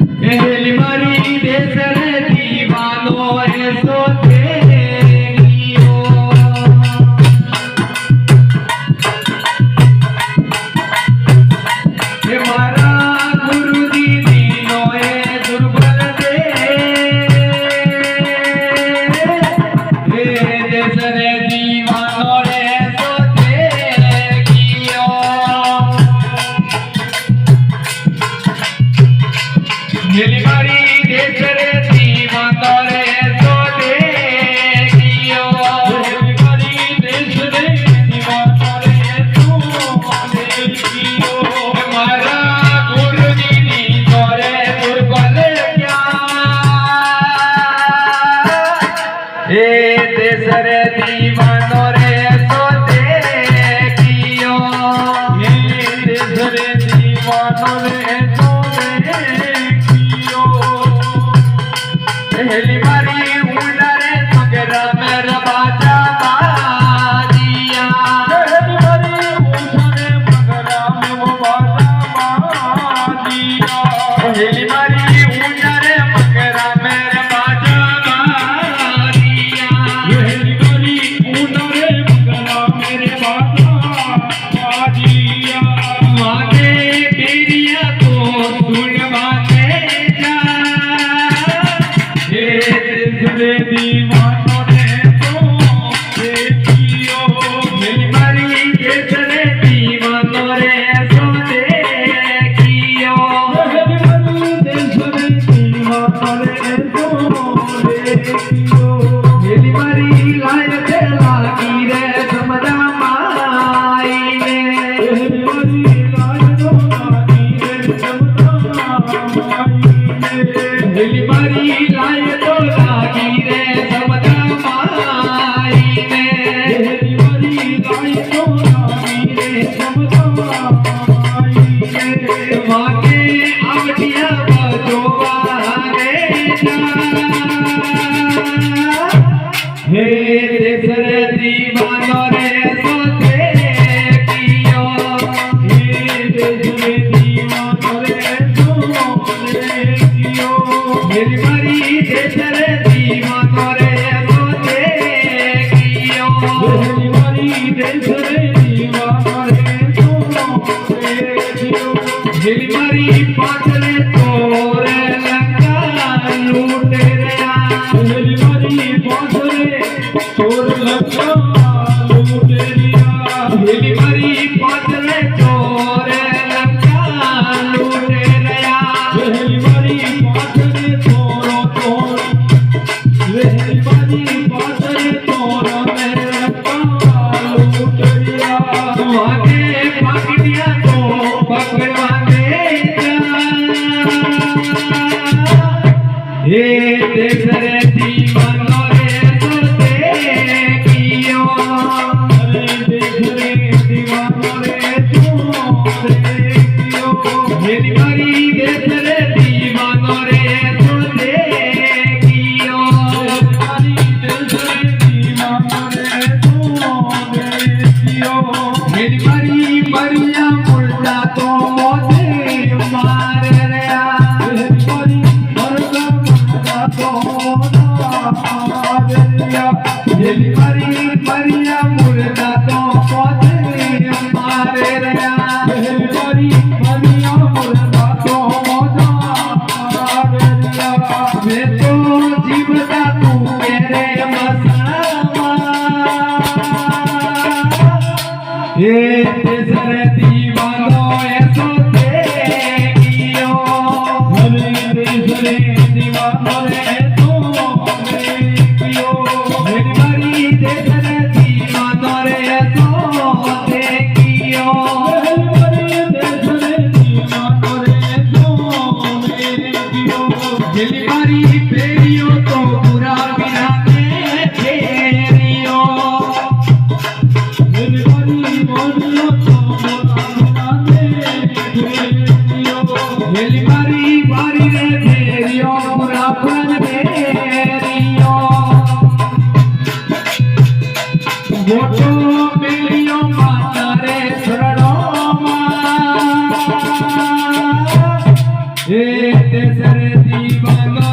heli मारी देश रे दीवानो ऐसो तेरियो हे मारा गुरुजी दीनो ए दुर्बल दे हे देश रे दीवानो ऐसो तेरियो हेली मारी देश रे दीवानो ऐसो तेरियो हेली मारी देश रे दीवानो ऐसो तेरियो हमारा गुरुजी दीनो रे दुर्बल क्या हे देश रे दीवानो ऐसो तेरियो हे देश रे दीवानो ऐसो हेली मारी उड़रे मगरा मेरा बाजा बाजिया हेली मारी उड़रे मगरा में बाजा बाजिया हेली मारी उड़रे मगरा मेरा बाजा बाजिया हेली मारी उड़रे मगरा मेरे बाजा बाजिया माने बेरिया तो सुनवाते जा रे दीवानो ने तो देखियो हेली मारी देश रे दीवानो रे सो देखियो हेली मारी देश रे दीवानो रे सो देखियो हेली मारी लायक लागी रे समझा माई ने हेली मारी लायक लागी रे समझा माई ने हेली मारी लायक लागी रे समझा माई ने हेली मारी लायक लागी रे समझा माई ने माके आवटिया बजोवा रे जा हे देश रे दीवानो रे सो देखियो हे देश रे दीवानो रे सो देखियो हेली मारी देश रे दीवानो रे सो देखियो हेली मारी देश रे दीवानो रे सो देखियो हेली मारी पाथरे तोरे लंका लूटे रे हेली मारी पाथरे तोरे लंका लूटे रिया हेली मारी पाथरे तोरे लंका लूटे रिया हेली मारी पाथरे तोरो तोर हेली मारी पाथरे तोरो मेरे लंका लूटे रिया आगे पकड़िया तो पकड़वा दे हे देश रे दीवानो रे सो देखियो हे देश रे दीवानो रे सो देखियो हेली मारी देश रे दीवानो रे सो देखियो हेली मारी देश रे दीवानो रे सो देखियो हेली मारी मरिया मुर्दा तो मोते मार रे हेली मारी मरदा मुर्दा तो मार रे हेली मारी मरिया मुर्दा तो मोते मार रे हेली मारी मरिया मुर्दा तो मार रे मैं तो जीवता तू मेरे मसावा हे देश रे दीवानो ऐसो देखियो हे देश रे दीवानो रे सो देखियो हेली मारी देश रे दीवानो रे सो देखियो हेली मारी देश रे दीवानो रे सो देखियो हेली मारी पेरियो तो पूरा बिना के फेरियो हेली मारी बोलियो तो पूरा बिना के फेरियो हेली मारी बारी रे फेरियो पूरा फन फेरियो वो मिलियो माता रे शरणो हे तेसर दीवाना